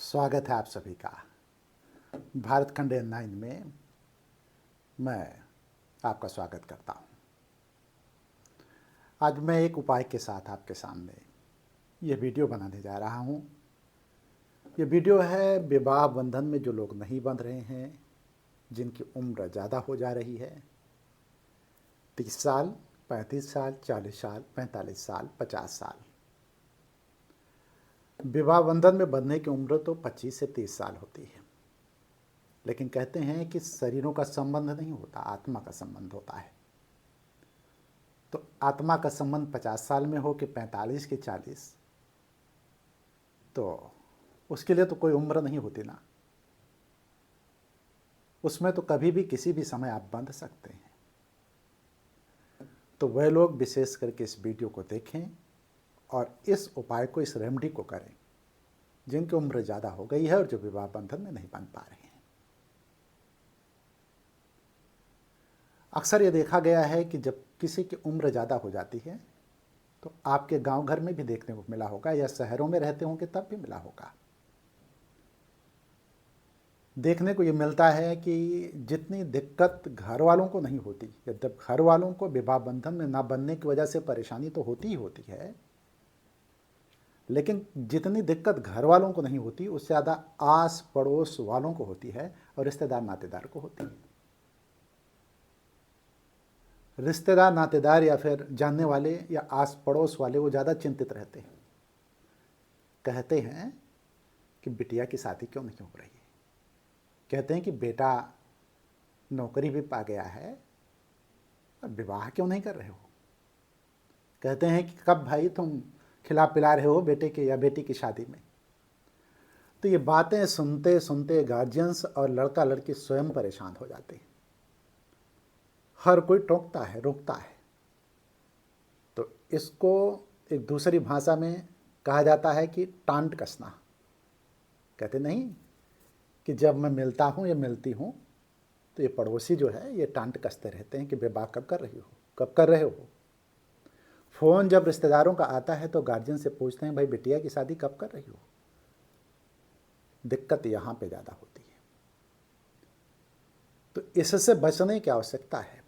स्वागत है आप सभी का भारत खंड N9 में। मैं आपका स्वागत करता हूं। आज मैं एक उपाय के साथ आपके सामने ये वीडियो बनाने जा रहा हूं। ये वीडियो है विवाह बंधन में जो लोग नहीं बंध रहे हैं, जिनकी उम्र ज़्यादा हो जा रही है, 30 साल, 35 साल, 40 साल, 45 साल, 50 साल। विवाह बंधन में बंधने की उम्र तो 25 से 30 साल होती है, लेकिन कहते हैं कि शरीरों का संबंध नहीं होता, आत्मा का संबंध होता है। तो आत्मा का संबंध 50 साल में हो कि 45 कि 40, तो उसके लिए तो कोई उम्र नहीं होती ना। उसमें तो कभी भी किसी भी समय आप बंध सकते हैं। तो वह लोग विशेष करके इस वीडियो को देखें और इस उपाय को, इस रेमेडी को करें जिनकी उम्र ज़्यादा हो गई है और जो विवाह बंधन में नहीं बंध पा रहे हैं। अक्सर ये देखा गया है कि जब किसी की उम्र ज़्यादा हो जाती है तो आपके गांव घर में भी देखने को मिला होगा, या शहरों में रहते होंगे तब भी मिला होगा। देखने को ये मिलता है कि जितनी दिक्कत घर वालों को नहीं होती, या जब घर वालों को विवाह बंधन में ना बनने की वजह से परेशानी तो होती ही होती है, लेकिन जितनी दिक्कत घर वालों को नहीं होती उससे ज़्यादा आस पड़ोस वालों को होती है और रिश्तेदार नातेदार को होती है। रिश्तेदार नातेदार या फिर जानने वाले या आस पड़ोस वाले वो ज़्यादा चिंतित रहते हैं। कहते हैं कि बिटिया की शादी क्यों नहीं हो रही है, कहते हैं कि बेटा नौकरी भी पा गया है और विवाह क्यों नहीं कर रहे हो, कहते हैं कि कब भाई तुम खिला पिला रहे हो बेटे के या बेटी की शादी में। तो ये बातें सुनते सुनते गार्जियंस और लड़का लड़की स्वयं परेशान हो जाते हैं। हर कोई टोकता है, रोकता है। तो इसको एक दूसरी भाषा में कहा जाता है कि टांट कसना। कहते नहीं कि जब मैं मिलता हूँ या मिलती हूँ तो ये पड़ोसी जो है ये टांट कसते रहते हैं कि विवाह कब कर रही हो, कब कर रहे हो। फ़ोन जब रिश्तेदारों का आता है तो गार्जियन से पूछते हैं भाई बिटिया की शादी कब कर रही हो। दिक्कत यहाँ पे ज़्यादा होती है। तो इससे बचने की आवश्यकता है।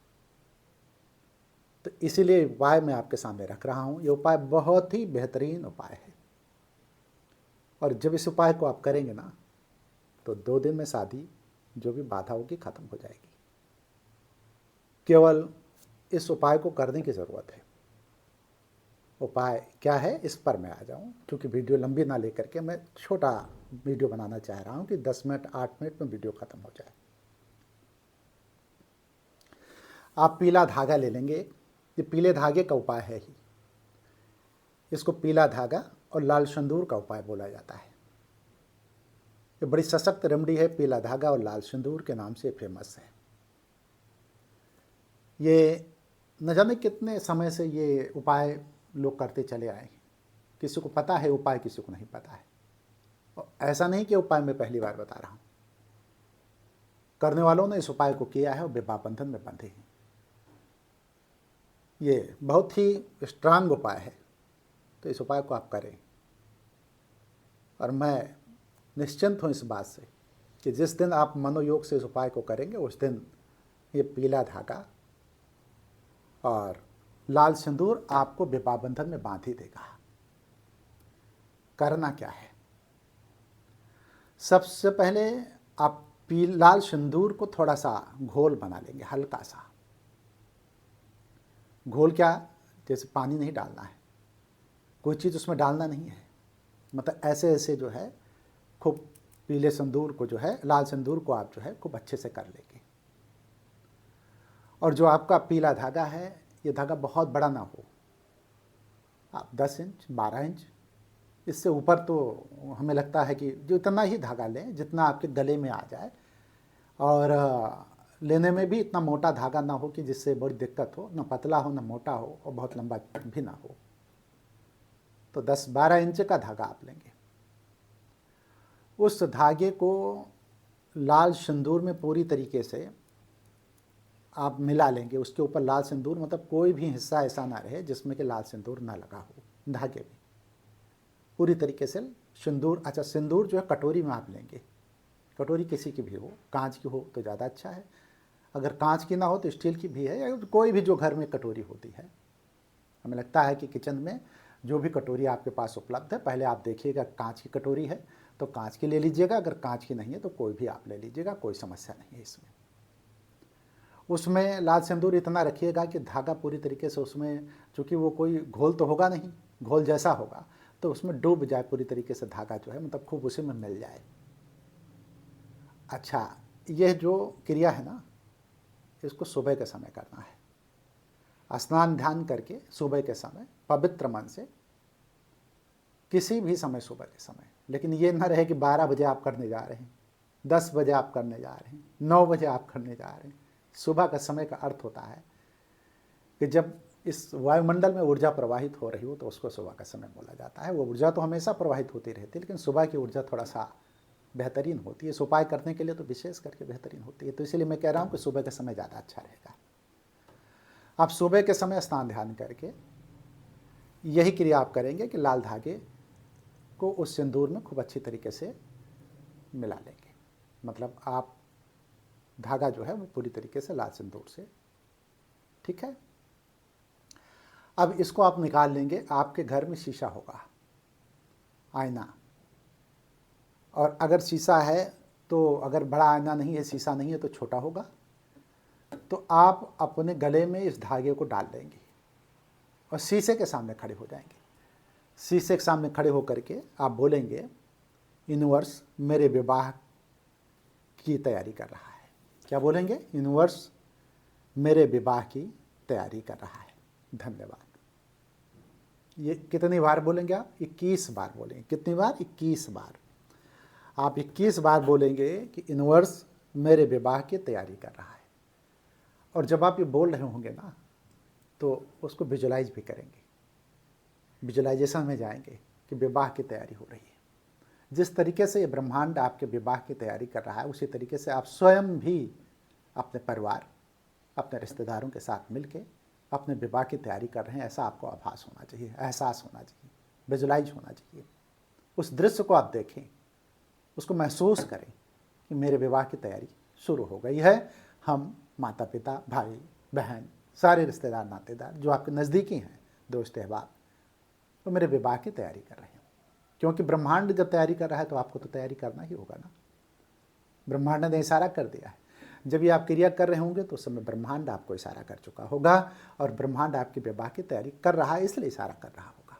तो इसीलिए उपाय मैं आपके सामने रख रहा हूँ। ये उपाय बहुत ही बेहतरीन उपाय है, और जब इस उपाय को आप करेंगे ना तो 2 दिन में शादी जो भी बाधा होगी ख़त्म हो जाएगी। केवल इस उपाय को करने की ज़रूरत है। उपाय क्या है इस पर मैं आ जाऊँ, क्योंकि वीडियो लंबी ना लेकर के मैं छोटा वीडियो बनाना चाह रहा हूँ कि 10 मिनट 8 मिनट में वीडियो ख़त्म हो जाए। आप पीला धागा ले लेंगे। ये पीले धागे का उपाय है ही। इसको पीला धागा और लाल सिंदूर का उपाय बोला जाता है। ये बड़ी सशक्त रेमेडी है। पीला धागा और लाल सिंदूर के नाम से फेमस है। ये न जाने कितने समय से ये उपाय लोग करते चले आए हैं। किसी को पता है उपाय, किसी को नहीं पता है। और ऐसा नहीं कि उपाय मैं पहली बार बता रहा हूँ। करने वालों ने इस उपाय को किया है और विवाह बंधन में बंधे हैं। ये बहुत ही स्ट्रांग उपाय है, तो इस उपाय को आप करें। और मैं निश्चिंत हूँ इस बात से कि जिस दिन आप मनोयोग से इस उपाय को करेंगे उस दिन ये पीला धागा और लाल सिंदूर आपको विवाह बंधन में बांध ही देगा। करना क्या है, सबसे पहले आप लाल सिंदूर को थोड़ा सा घोल बना लेंगे, हल्का सा घोल। क्या, जैसे पानी नहीं डालना है, कोई चीज़ उसमें डालना नहीं है, मतलब ऐसे ऐसे जो है खूब पीले सिंदूर को जो है, लाल सिंदूर को आप जो है खूब अच्छे से कर लेंगे। और जो आपका पीला धागा है ये धागा बहुत बड़ा ना हो। आप 10 इंच 12 इंच, इससे ऊपर तो हमें लगता है कि जो इतना ही धागा लें जितना आपके गले में आ जाए, और लेने में भी इतना मोटा धागा ना हो कि जिससे बड़ी दिक्कत हो, ना पतला हो ना मोटा हो और बहुत लंबा भी ना हो। तो 10-12 इंच का धागा आप लेंगे। उस धागे को लाल सिंदूर में पूरी तरीके से आप मिला लेंगे। उसके ऊपर लाल सिंदूर, मतलब कोई भी हिस्सा ऐसा ना रहे जिसमें कि लाल सिंदूर ना लगा हो धागे में। पूरी तरीके से सिंदूर, अच्छा सिंदूर जो है कटोरी में आप लेंगे, कटोरी किसी की भी हो, कांच की हो तो ज़्यादा अच्छा है, अगर कांच की ना हो तो स्टील की भी है, या कोई भी जो घर में कटोरी होती है। हमें लगता है कि किचन में जो भी कटोरी आपके पास उपलब्ध है, पहले आप देखिएगा कांच की कटोरी है तो कांच की ले लीजिएगा, अगर कांच की नहीं है तो कोई भी आप ले लीजिएगा, कोई समस्या नहीं है इसमें। उसमें लाल सिंदूर इतना रखिएगा कि धागा पूरी तरीके से उसमें, चूँकि वो कोई घोल तो होगा नहीं, घोल जैसा होगा, तो उसमें डूब जाए पूरी तरीके से धागा जो है, मतलब खूब उसी में मिल जाए। अच्छा, यह जो क्रिया है ना, इसको सुबह के समय करना है। स्नान ध्यान करके सुबह के समय पवित्र मन से, किसी भी समय सुबह के समय, लेकिन ये ना रहे कि 12 बजे आप करने जा रहे हैं, 10 बजे आप करने जा रहे हैं, 9 बजे आप करने जा रहे हैं। सुबह का समय का अर्थ होता है कि जब इस वायुमंडल में ऊर्जा प्रवाहित हो रही हो तो उसको सुबह का समय बोला जाता है। वो ऊर्जा तो हमेशा प्रवाहित होती रहती है, लेकिन सुबह की ऊर्जा थोड़ा सा बेहतरीन होती है, इस उपाय करने के लिए तो विशेष करके बेहतरीन होती है। तो इसलिए मैं कह रहा हूँ कि सुबह का समय ज़्यादा अच्छा रहेगा। आप सुबह के समय स्नान ध्यान करके यही क्रिया आप करेंगे कि लाल धागे को उस सिंदूर में खूब अच्छी तरीके से मिला लेंगे, मतलब आप धागा जो है वो पूरी तरीके से लाल सिंदूर से, ठीक है। अब इसको आप निकाल लेंगे, आपके घर में शीशा होगा, आईना, और अगर शीशा है तो, अगर बड़ा आईना नहीं है, शीशा नहीं है तो छोटा होगा, तो आप अपने गले में इस धागे को डाल लेंगे और शीशे के सामने खड़े हो जाएंगे। शीशे के सामने खड़े होकर के आप बोलेंगे, यूनिवर्स मेरे विवाह की तैयारी कर रहा है। क्या बोलेंगे? यूनिवर्स मेरे विवाह की तैयारी कर रहा है, धन्यवाद। ये कितनी बार बोलेंगे आप? 21 बार बोलेंगे। कितनी बार? 21 बार। आप 21 बार बोलेंगे कि यूनिवर्स मेरे विवाह की तैयारी कर रहा है। और जब आप ये बोल रहे होंगे ना, तो उसको विजुलाइज भी करेंगे, विजुलाइजेशन में जाएंगे कि विवाह की तैयारी हो रही है। जिस तरीके से ये ब्रह्मांड आपके विवाह की तैयारी कर रहा है, उसी तरीके से आप स्वयं भी अपने परिवार, अपने रिश्तेदारों के साथ मिलके अपने विवाह की तैयारी कर रहे हैं, ऐसा आपको आभास होना चाहिए, एहसास होना चाहिए, विजुलाइज होना चाहिए। उस दृश्य को आप देखें, उसको महसूस करें कि मेरे विवाह की तैयारी शुरू हो गई है। हम माता पिता, भाई बहन, सारे रिश्तेदार नातेदार जो आपके नज़दीकी हैं, दोस्त अहबाब, तो मेरे विवाह की तैयारी कर रहे हैं। क्योंकि ब्रह्मांड जब तैयारी कर रहा है तो आपको तो तैयारी करना ही होगा ना। ब्रह्मांड ने इशारा कर दिया है। जब ये आप क्रिया कर रहे होंगे तो उस समय ब्रह्मांड आपको इशारा कर चुका होगा, और ब्रह्मांड आपकी विवाह की तैयारी कर रहा है, इसलिए इशारा कर रहा होगा।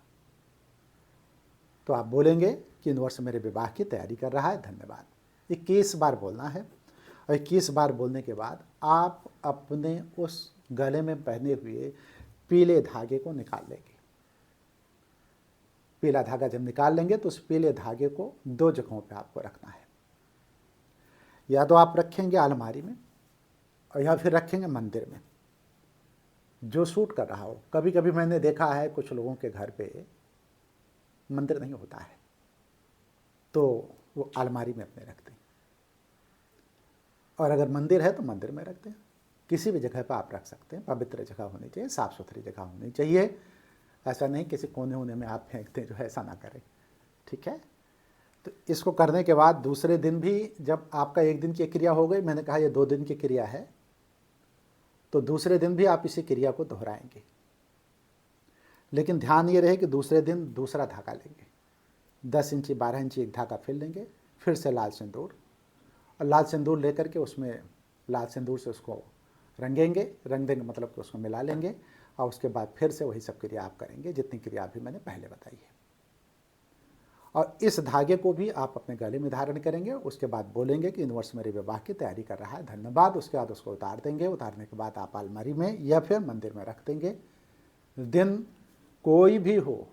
तो आप बोलेंगे कि यूनिवर्स मेरे विवाह की तैयारी कर रहा है, धन्यवाद। 21 बार बोलना है, और 21 बार बोलने के बाद आप अपने उस गले में पहने हुए पीले धागे को निकाल लेंगे। पीला धागा जब निकाल लेंगे तो उस पीले धागे को 2 जगहों पे आपको रखना है। या तो आप रखेंगे अलमारी में, और या फिर रखेंगे मंदिर में, जो सूट कर रहा हो। कभी कभी मैंने देखा है कुछ लोगों के घर पे मंदिर नहीं होता है, तो वो अलमारी में अपने रखते हैं, और अगर मंदिर है तो मंदिर में रखते हैं। किसी भी जगह पर आप रख सकते हैं, पवित्र जगह होनी चाहिए, साफ़ सुथरी जगह होनी चाहिए। ऐसा नहीं किसी कोने होने में आप फेंकते जो है, ऐसा ना करें, ठीक है। तो इसको करने के बाद दूसरे दिन भी, जब आपका 1 दिन की क्रिया हो गई, मैंने कहा ये 2 दिन की क्रिया है, तो दूसरे दिन भी आप इसी क्रिया को दोहराएंगे। लेकिन ध्यान ये रहे कि दूसरे दिन दूसरा धागा लेंगे, 10 इंची 12 इंची एक धागा फिर लेंगे, फिर से लाल सिंदूर, और लाल सिंदूर लेकर के उसमें लाल सिंदूर से उसको रंगेंगे, रंग देंगे मतलब कि उसको मिला लेंगे, और उसके बाद फिर से वही सब क्रिया आप करेंगे जितनी क्रिया अभी मैंने पहले बताई है। और इस धागे को भी आप अपने गले में धारण करेंगे। उसके बाद बोलेंगे कि यूनिवर्स मेरे विवाह की तैयारी कर रहा है, धन्यवाद। उसके बाद उसको उतार देंगे। उतारने के बाद आप अलमारी में या फिर मंदिर में रख देंगे। दिन कोई भी हो,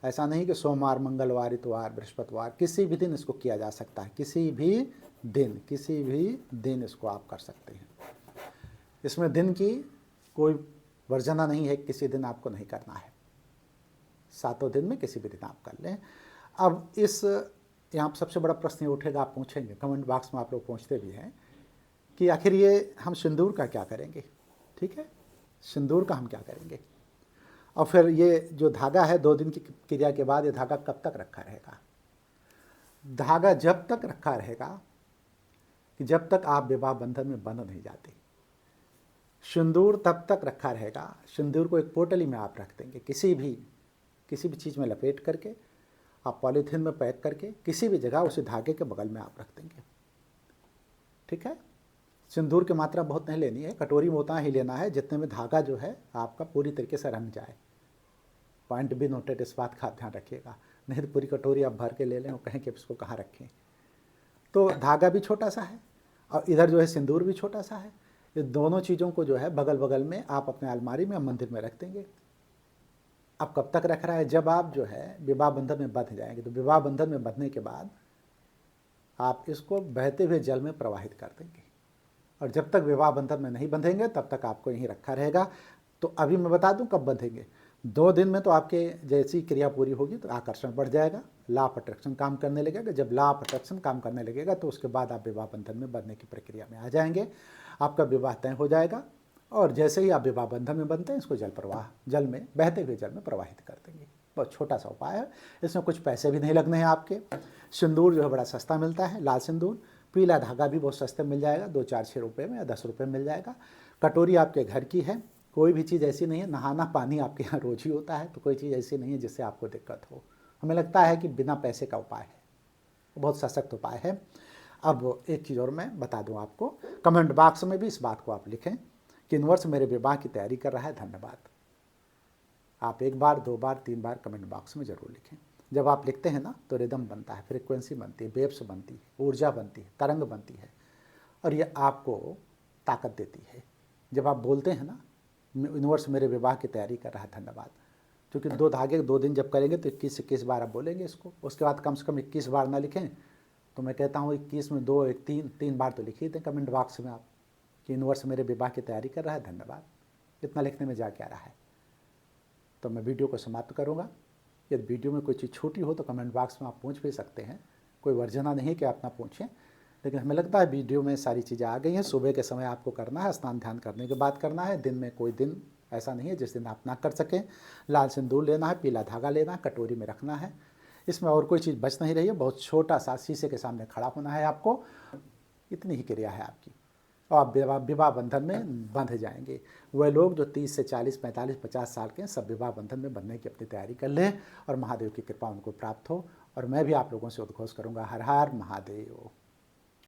ऐसा नहीं कि सोमवार, मंगलवार, इतवार, बृहस्पतिवार, किसी भी दिन इसको किया जा सकता है। किसी भी दिन इसको आप कर सकते हैं। इसमें दिन की कोई वर्जना नहीं है, किसी दिन आपको नहीं करना है, 7 दिन में किसी भी दिन आप कर लें। अब यहाँ पर सबसे बड़ा प्रश्न ये उठेगा, आप पूछेंगे, कमेंट बॉक्स में आप लोग पूछते भी हैं कि आखिर ये हम सिंदूर का क्या करेंगे। ठीक है, सिंदूर का हम क्या करेंगे, और फिर ये जो धागा है 2 दिन की क्रिया के बाद ये धागा कब तक रखा रहेगा। धागा जब तक रखा रहेगा कि जब तक आप विवाह बंधन में बंध नहीं जाते। सिंदूर तब तक रखा रहेगा, सिंदूर को एक पोटली में आप रख देंगे, किसी भी चीज़ में लपेट करके, आप पॉलीथीन में पैक करके किसी भी जगह उसी धागे के बगल में आप रख देंगे। ठीक है। सिंदूर की मात्रा बहुत नहीं लेनी है, कटोरी में उतना ही लेना है जितने में धागा जो है आपका पूरी तरीके से रंग जाए। पॉइंट भी नोटेड, इस बात का आप ध्यान रखिएगा, नहीं तो पूरी कटोरी आप भर के ले लें और कहें कि इसको कहाँ रखें। तो धागा भी छोटा सा है और इधर जो है सिंदूर भी छोटा सा है। ये दोनों चीज़ों को जो है बगल बगल में आप अपने अलमारी में या मंदिर में रख देंगे। अब कब तक रख रहा है? जब आप जो है विवाह बंधन में बंध जाएंगे। तो विवाह बंधन में बंधने के बाद आप इसको बहते हुए जल में प्रवाहित कर देंगे, और जब तक विवाह बंधन में नहीं बंधेंगे तब तक आपको यहीं रखा रहेगा। तो अभी मैं बता दूं कब बंधेंगे। 2 दिन में तो आपके जैसी क्रिया पूरी होगी तो आकर्षण बढ़ जाएगा, लॉ ऑफ अट्रैक्शन काम करने लगेगा। जब लॉ ऑफ अट्रैक्शन काम करने लगेगा तो उसके बाद आप विवाह बंधन में बंधने की प्रक्रिया में आ जाएंगे, आपका विवाह तय हो जाएगा। और जैसे ही आप विवाह बंधन में बनते हैं इसको जल में बहते हुए जल में प्रवाहित कर देंगे। बहुत छोटा सा उपाय है, इसमें कुछ पैसे भी नहीं लगने हैं आपके। सिंदूर जो है बड़ा सस्ता मिलता है, लाल सिंदूर। पीला धागा भी बहुत सस्ते मिल जाएगा, 2, 4, 6 रुपये में या 10 रुपये मिल जाएगा। कटोरी आपके घर की है, कोई भी चीज़ ऐसी नहीं है, नहाना पानी आपके यहाँ रोज ही होता है, तो कोई चीज़ ऐसी नहीं है जिससे आपको दिक्कत हो। हमें लगता है कि बिना पैसे का उपाय है, बहुत सशक्त उपाय है। अब एक चीज़ और मैं बता दूं आपको, कमेंट बॉक्स में भी इस बात को आप लिखें कि यूनिवर्स मेरे विवाह की तैयारी कर रहा है, धन्यवाद। आप 1 बार, 2 बार, 3 बार कमेंट बॉक्स में ज़रूर लिखें। जब आप लिखते हैं ना तो रिदम बनता है, फ्रीक्वेंसी बनती है, वेव्स बनती है, ऊर्जा बनती है, तरंग बनती है, और ये आपको ताकत देती है। जब आप बोलते हैं ना यूनिवर्स मेरे विवाह की तैयारी कर रहा है, धन्यवाद, क्योंकि 2 धागे 2 दिन जब करेंगे तो 21 बार आप बोलेंगे इसको। उसके बाद कम से कम 21 बार ना लिखें तो मैं कहता हूँ 21 में 2, 1, 3 बार तो लिख ही दें कमेंट बॉक्स में आप कि यूनिवर्स मेरे विवाह की तैयारी कर रहा है, धन्यवाद। इतना लिखने में जा क्या रहा है। तो मैं वीडियो को समाप्त करूँगा। यदि वीडियो में कोई चीज़ छोटी हो तो कमेंट बॉक्स में आप पूछ भी सकते हैं, कोई वर्जना नहीं कि आप ना पूछें, लेकिन हमें लगता है वीडियो में सारी चीज़ें आ गई हैं। सुबह के समय आपको करना है, स्नान ध्यान करने के बाद करना है। दिन में कोई दिन ऐसा नहीं है जिस दिन आप ना कर सकें। लाल सिंदूर लेना है, पीला धागा लेना है, कटोरी में रखना है, इसमें और कोई चीज़ बच नहीं रही है। बहुत छोटा सा शीशे के सामने खड़ा होना है आपको, इतनी ही क्रिया है आपकी, और आप विवाह बंधन में बंध जाएंगे। वह लोग जो 30 से 40, 45, 50 साल के हैं, सब विवाह बंधन में बंधने की अपनी तैयारी कर लें और महादेव की कृपा उनको प्राप्त हो। और मैं भी आप लोगों से उद्घोष करूंगा, हर हर महादेव।